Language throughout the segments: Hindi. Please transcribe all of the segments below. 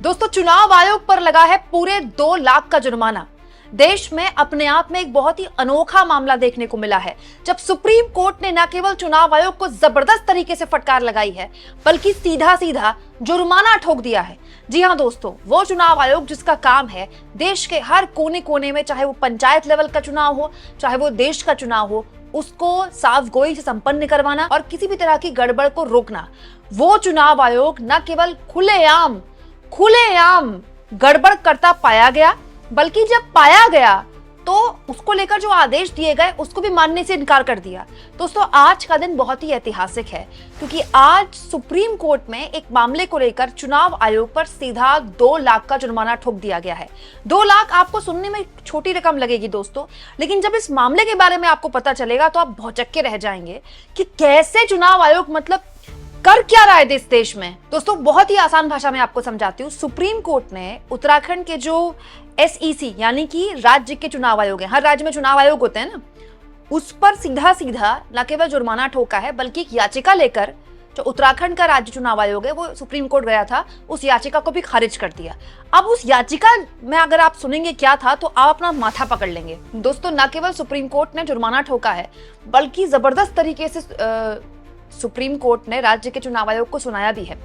दोस्तों, चुनाव आयोग पर लगा है पूरे 2 लाख का जुर्माना। देश में अपने आप में एक बहुत ही अनोखा मामला देखने को मिला है, जब सुप्रीम कोर्ट ने न केवल चुनाव आयोग को जबरदस्त तरीके से फटकार लगाई है, बल्कि सीधा सीधा जुर्माना ठोक दिया है। जी हाँ दोस्तों, वो चुनाव आयोग जिसका काम है देश के हर कोने कोने में, चाहे वो पंचायत लेवल का चुनाव हो, चाहे वो देश का चुनाव हो, उसको साफ गोई से संपन्न करवाना और किसी भी तरह की गड़बड़ को रोकना। वो चुनाव आयोग न केवल खुलेआम गड़बड़ करता पाया गया, बल्कि जब पाया गया तो उसको लेकर जो आदेश दिए गए उसको भी मानने से इनकार कर दिया। दोस्तों, आज का दिन बहुत ही ऐतिहासिक है, क्योंकि आज सुप्रीम कोर्ट में एक मामले को लेकर चुनाव आयोग पर सीधा 2 लाख का जुर्माना ठोक दिया गया है। 2 लाख आपको सुनने में छोटी रकम लगेगी दोस्तों, लेकिन जब इस मामले के बारे में आपको पता चलेगा तो आप भौचक्के रह जाएंगे कि कैसे चुनाव आयोग मतलब कर क्या रहा है इस देश में। दोस्तों, बहुत ही आसान भाषा में आपको समझाती हूँ। सुप्रीम कोर्ट ने उत्तराखंड के जो SEC यानी कि राज्य के चुनाव आयोग है, हर राज्य में चुनाव आयोग होते हैं ना, उस पर सीधा सीधा न केवल जुर्माना ठोका है, बल्कि एक याचिका लेकर जो उत्तराखंड का राज्य चुनाव आयोग है वो सुप्रीम कोर्ट गया था, उस याचिका को भी खारिज कर दिया। अब उस याचिका में अगर आप सुनेंगे क्या था तो आप अपना माथा पकड़ लेंगे। दोस्तों, न केवल सुप्रीम कोर्ट ने जुर्माना ठोका है, बल्कि जबरदस्त तरीके से सुप्रीम कोर्ट ने राज्य के चुनाव आयोग को सुनाया भी है।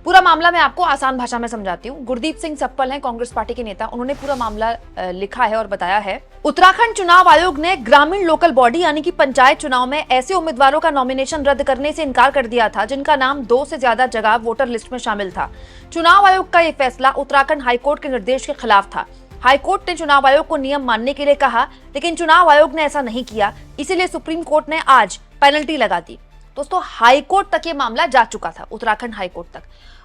पूरा मामला मैं आपको आसान भाषा में समझाती हूँ। गुरदीप सिंह सप्पल हैं कांग्रेस पार्टी के नेता, उन्होंने पूरा मामला लिखा है और बताया है। उत्तराखंड चुनाव आयोग ने ग्रामीण लोकल बॉडी यानी कि पंचायत चुनाव में ऐसे उम्मीदवारों का नॉमिनेशन रद्द करने से इनकार कर दिया था जिनका नाम 2 से ज्यादा जगह वोटर लिस्ट में शामिल था। चुनाव आयोग का यह फैसला उत्तराखंड हाईकोर्ट के निर्देश के खिलाफ था। हाईकोर्ट ने चुनाव आयोग को नियम मानने के लिए कहा, लेकिन चुनाव आयोग ने ऐसा नहीं किया, इसीलिए सुप्रीम कोर्ट ने आज पेनल्टी लगा दी। दोस्तों, हाईकोर्ट तक ये मामला जा चुका था, उत्तराखंड हाईकोर्ट तक।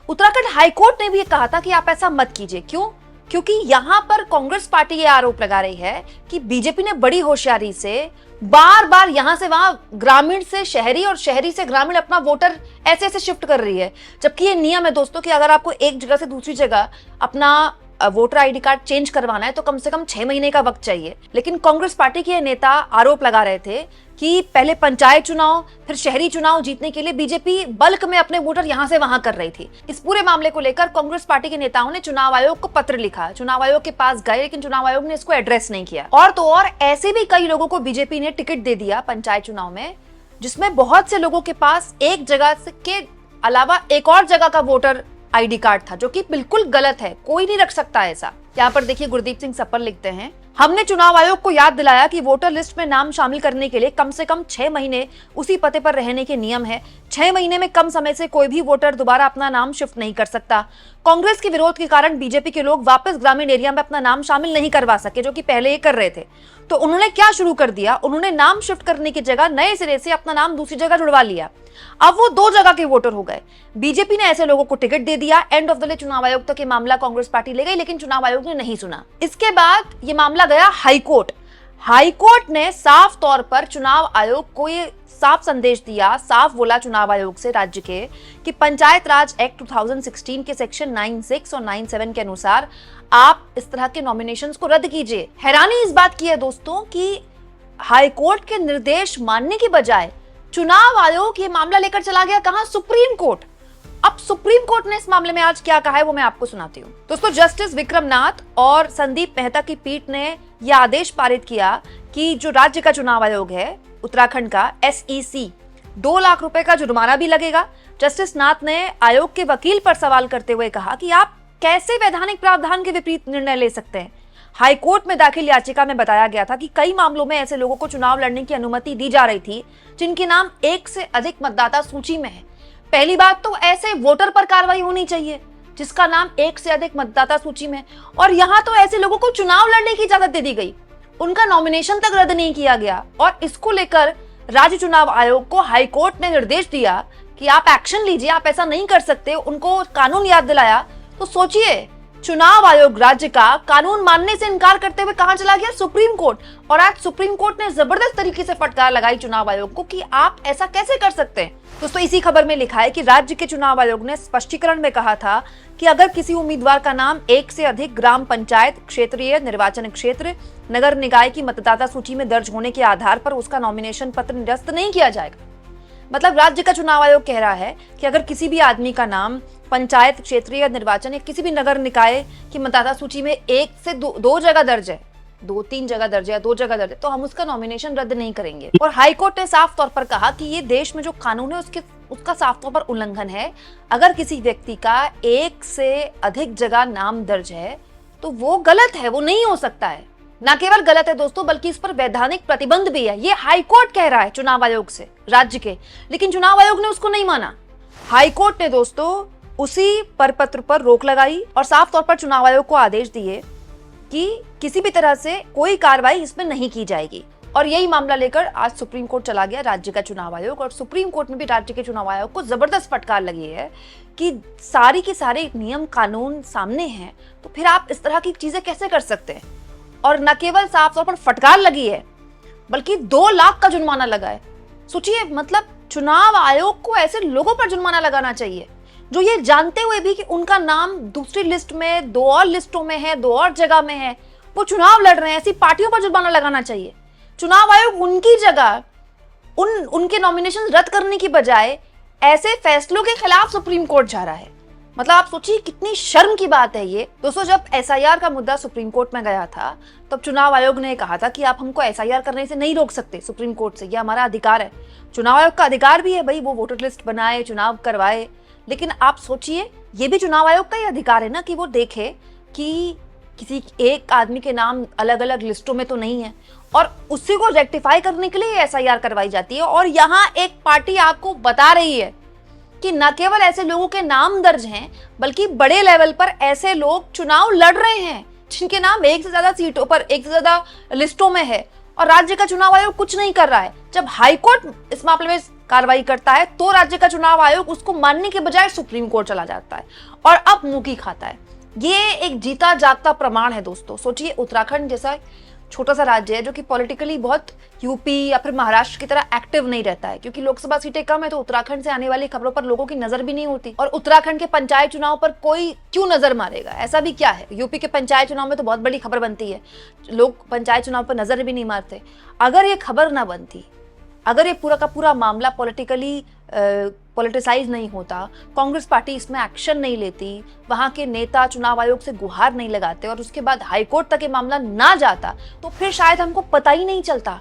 उत्तराखंड हाईकोर्ट ने भी ये कहा था कि आप ऐसा मत कीजिए। क्यों? क्योंकि यहाँ पर कांग्रेस पार्टी ये आरोप लगा रही है कि बीजेपी ने बड़ी होशियारी से बार बार यहाँ से वहां ग्रामीण से शहरी और शहरी से ग्रामीण अपना वोटर ऐसे ऐसे शिफ्ट कर रही है, जबकि ये नियम है दोस्तों कि अगर आपको एक जगह से दूसरी जगह अपना वोटर ID कार्ड चेंज करवाना है तो कम से कम 6 महीने का वक्त चाहिए। लेकिन कांग्रेस पार्टी के नेता आरोप लगा रहे थे कि पहले पंचायत चुनाव फिर शहरी चुनाव जीतने के लिए बीजेपी बल्क में अपने वोटर यहां से वहां कर रही थी। इस पूरे मामले को लेकर कांग्रेस पार्टी के नेताओं ने चुनाव आयोग को पत्र लिखा, चुनाव आयोग के पास गए, लेकिन चुनाव आयोग ने इसको एड्रेस नहीं किया। और तो और ऐसे भी कई लोगों को बीजेपी ने टिकट दे दिया पंचायत चुनाव में, जिसमें बहुत से लोगों के पास एक जगह के अलावा एक और जगह का वोटर ID कार्ड था, जो कि बिल्कुल गलत है, कोई नहीं रख सकता ऐसा। यहाँ पर देखिए गुरदीप सिंह सप्पल लिखते हैं, हमने चुनाव आयोग को याद दिलाया कि वोटर लिस्ट में नाम शामिल करने के लिए कम से कम 6 महीने उसी पते पर रहने के नियम है। 6 महीने में कम समय से कोई भी वोटर दोबारा अपना नाम शिफ्ट नहीं कर सकता। कांग्रेस के विरोध के कारण बीजेपी के लोग वापस ग्रामीण एरिया में अपना नाम शामिल नहीं करवा सके, जो कि पहले ये कर रहे थे। तो उन्होंने क्या शुरू कर दिया, उन्होंने नाम शिफ्ट करने की जगह नए सिरे से अपना नाम दूसरी जगह जुड़वा लिया। अब वो 2 जगह के वोटर हो गए। बीजेपी ने ऐसे लोगों को टिकट दे दिया। एंड ऑफ द डे चुनाव आयोग तक ये मामला कांग्रेस पार्टी ले गई, लेकिन चुनाव आयोग ने नहीं सुना। इसके बाद ये मामला गया हाईकोर्ट। हाईकोर्ट ने साफ तौर पर चुनाव आयोग को ये साफ संदेश दिया, साफ बोला चुनाव आयोग से राज्य के कि पंचायत राज एक्ट 2016 के सेक्शन 96 और 97 के अनुसार आप इस तरह के नॉमिनेशंस को रद्द कीजिए। हैरानी इस बात की है दोस्तों कि हाईकोर्ट के निर्देश मानने की बजाय चुनाव आयोग ये मामला लेकर चला गया कहां? Supreme court. अब सुप्रीम कोर्ट ने इस मामले में आज क्या कहा है वो मैं आपको सुनाती हूँ। दोस्तों, जस्टिस विक्रम नाथ और संदीप मेहता की पीठ ने यह आदेश पारित किया कि जो राज्य का चुनाव आयोग है उत्तराखंड का SEC 2 लाख रुपए का जुर्माना भी लगेगा। जस्टिस नाथ ने आयोग के वकील पर सवाल करते हुए कहा कि आप कैसे वैधानिक प्रावधान के विपरीत निर्णय ले सकते हैं। हाईकोर्ट में दाखिल याचिका में बताया गया था कि कई मामलों में ऐसे लोगों को चुनाव लड़ने की अनुमति दी जा रही थी जिनके नाम 1 से अधिक मतदाता सूची में है। पहली बात तो ऐसे वोटर पर कार्रवाई होनी चाहिए जिसका नाम 1 से अधिक मतदाता सूची में, और यहाँ तो ऐसे लोगों को चुनाव लड़ने की इजाजत दे दी गई, उनका नॉमिनेशन तक रद्द नहीं किया गया। और इसको लेकर राज्य चुनाव आयोग को हाईकोर्ट ने निर्देश दिया कि आप एक्शन लीजिए, आप ऐसा नहीं कर सकते, उनको कानून याद दिलाया। तो सोचिए, चुनाव आयोग राज्य का कानून मानने से इनकार करते हुए कहां चला गया? Supreme court. और आज सुप्रीम कोर्ट ने जबरदस्त तरीके से फटकार लगाई चुनाव आयोग को कि आप ऐसा कैसे कर सकते हैं। दोस्तों, इसी खबर में लिखा है कि राज्य के चुनाव आयोग ने स्पष्टीकरण में कहा था कि अगर किसी उम्मीदवार का नाम 1 से अधिक ग्राम पंचायत, क्षेत्रीय निर्वाचन क्षेत्र, नगर निकाय की मतदाता सूची में दर्ज होने के आधार पर उसका नॉमिनेशन पत्र निरस्त नहीं किया जाएगा। मतलब राज्य का चुनाव आयोग कह रहा है कि अगर किसी भी आदमी का नाम पंचायत, क्षेत्रीय निर्वाचन या किसी भी नगर निकाय की मतदाता सूची में 1 से 2 जगह दर्ज है, 2-3 जगह दर्ज है या 2 जगह दर्ज है, तो हम उसका नॉमिनेशन रद्द नहीं करेंगे। और हाईकोर्ट ने साफ तौर पर कहा कि ये देश में जो कानून है उसका साफ तौर पर उल्लंघन है। अगर किसी व्यक्ति का 1 से अधिक जगह नाम दर्ज है तो वो गलत है, वो नहीं हो सकता है। न केवल गलत है दोस्तों, बल्कि इस पर वैधानिक प्रतिबंध भी है। ये हाईकोर्ट कह रहा है चुनाव आयोग से, राज्य के, लेकिन चुनाव आयोग ने उसको नहीं माना। हाईकोर्ट ने दोस्तों उसी प्रपत्र पर रोक लगाई और साफ तौर पर चुनाव आयोग को आदेश दिए कि किसी भी तरह से कोई कार्रवाई इसमें नहीं की जाएगी। और यही मामला लेकर आज सुप्रीम कोर्ट चला गया राज्य का चुनाव आयोग, और सुप्रीम कोर्ट में भी राज्य के चुनाव आयोग को जबरदस्त फटकार लगी है कि सारी के सारे नियम कानून सामने हैं, तो फिर आप इस तरह की चीजें कैसे कर सकते हैं। और न केवल साफ तौर पर फटकार लगी है, बल्कि 2 लाख का जुर्माना लगा है। सोचिए, मतलब चुनाव आयोग को ऐसे लोगों पर जुर्माना लगाना चाहिए जो ये जानते हुए भी कि उनका नाम दूसरी लिस्ट में, 2 और लिस्टों में है, 2 और जगह में है, वो चुनाव लड़ रहे हैं। ऐसी पार्टियों पर जुर्माना लगाना चाहिए। चुनाव आयोग उनकी जगह उनके नॉमिनेशन रद्द करने की बजाय ऐसे फैसलों के खिलाफ सुप्रीम कोर्ट जा रहा है। मतलब आप सोचिए कितनी शर्म की बात है ये। दोस्तों, जब एसआईआर का मुद्दा सुप्रीम कोर्ट में गया था तब चुनाव आयोग ने कहा था कि आप हमको एसआईआर करने से नहीं रोक सकते सुप्रीम कोर्ट से, यह हमारा अधिकार है। चुनाव आयोग का अधिकार भी है भाई, वो वोटर लिस्ट बनाए, चुनाव करवाए, लेकिन आप सोचिए ये भी चुनाव आयोग का ही अधिकार है ना कि वो देखे कि किसी एक आदमी के नाम अलग अलग लिस्टों में तो नहीं है, और उसी को रेक्टिफाई करने के लिए एसआईआर करवाई जाती है। और यहाँ एक पार्टी आपको बता रही है कि न केवल ऐसे लोगों के नाम दर्ज हैं, बल्कि बड़े लेवल पर ऐसे लोग चुनाव लड़ रहे हैं जिनके नाम 1 से ज्यादा सीटों पर, 1 से ज्यादा लिस्टों में है, और राज्य का चुनाव आयोग कुछ नहीं कर रहा है। जब हाईकोर्ट इस मामले में कार्रवाई करता है तो राज्य का चुनाव आयोग उसको मानने के बजाय सुप्रीम कोर्ट चला जाता है और अब मुंह की खाता है। ये एक जीता जागता प्रमाण है दोस्तों। सोचिए, उत्तराखंड जैसा छोटा सा राज्य है जो कि पॉलिटिकली बहुत यूपी या फिर महाराष्ट्र की तरह एक्टिव नहीं रहता है, क्योंकि लोकसभा सीटें कम है, तो उत्तराखंड से आने वाली खबरों पर लोगों की नजर भी नहीं होती। और उत्तराखंड के पंचायत चुनाव पर कोई क्यों नजर मारेगा, ऐसा भी क्या है। यूपी के पंचायत चुनाव में तो बहुत बड़ी खबर बनती है, लोग पंचायत चुनाव पर नजर भी नहीं मारते। अगर ये खबर ना बनती, अगर ये पूरा का पूरा मामला पॉलिटिकली पॉलिटिसाइज नहीं होता, कांग्रेस पार्टी इसमें एक्शन नहीं लेती, वहां के नेता चुनाव आयोग से गुहार नहीं लगाते और उसके बाद हाईकोर्ट तक ये मामला ना जाता, तो फिर शायद हमको पता ही नहीं चलता।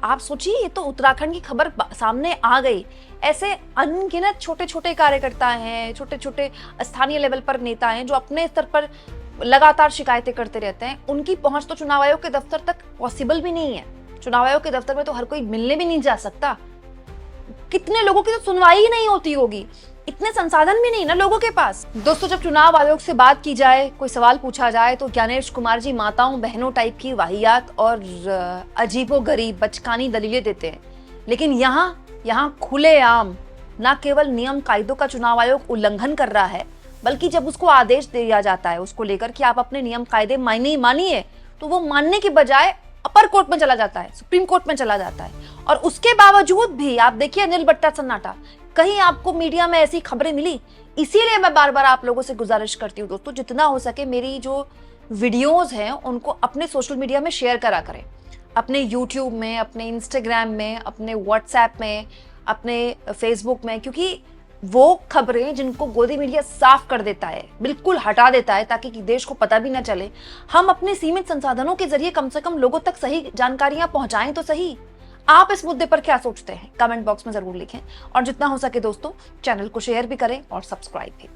आप सोचिए, ये तो उत्तराखंड की खबर सामने आ गई। ऐसे अनगिनत छोटे छोटे कार्यकर्ता हैं, छोटे छोटे स्थानीय लेवल पर नेता हैं जो अपने स्तर पर लगातार शिकायतें करते रहते हैं। उनकी पहुंच तो चुनाव आयोग के दफ्तर तक पॉसिबल भी नहीं है। चुनाव आयोग के दफ्तर में तो हर कोई मिलने भी नहीं जा सकता। कितने लोगों की तो सुनवाई ही नहीं होती होगी, इतने संसाधन भी नहीं ना लोगों के पास। दोस्तों, जब चुनाव आयोग से बात की जाए, कोई सवाल पूछा जाए, तो ज्ञानेश कुमार जी माताओं बहनों टाइप की वाहियात और अजीबोगरीब बचकानी दलीलें देते हैं। लेकिन यहाँ खुलेआम न केवल नियम कायदों का चुनाव आयोग उल्लंघन कर रहा है, बल्कि जब उसको आदेश दिया जाता है उसको लेकर कि आप अपने नियम कायदे मानिए, तो वो मानने के बजाय अपर कोर्ट में चला जाता है, सुप्रीम कोर्ट में चला जाता है। और उसके बावजूद भी आप देखिए नील बट्टा सन्नाटा, कहीं आपको मीडिया में ऐसी खबरें मिली। इसीलिए मैं बार बार आप लोगों से गुजारिश करती हूँ दोस्तों, जितना हो सके मेरी जो वीडियोस हैं उनको अपने सोशल मीडिया में शेयर करा करें, अपने यूट्यूब में, अपने इंस्टाग्राम में, अपने व्हाट्सएप में, अपने फेसबुक में, क्योंकि वो खबरें जिनको गोदी मीडिया साफ कर देता है, बिल्कुल हटा देता है, ताकि देश को पता भी ना चले। हम अपने सीमित संसाधनों के जरिए कम से कम लोगों तक सही जानकारियां पहुंचाएं तो सही। आप इस मुद्दे पर क्या सोचते हैं, कमेंट बॉक्स में जरूर लिखें, और जितना हो सके दोस्तों चैनल को शेयर भी करें और सब्सक्राइब भी।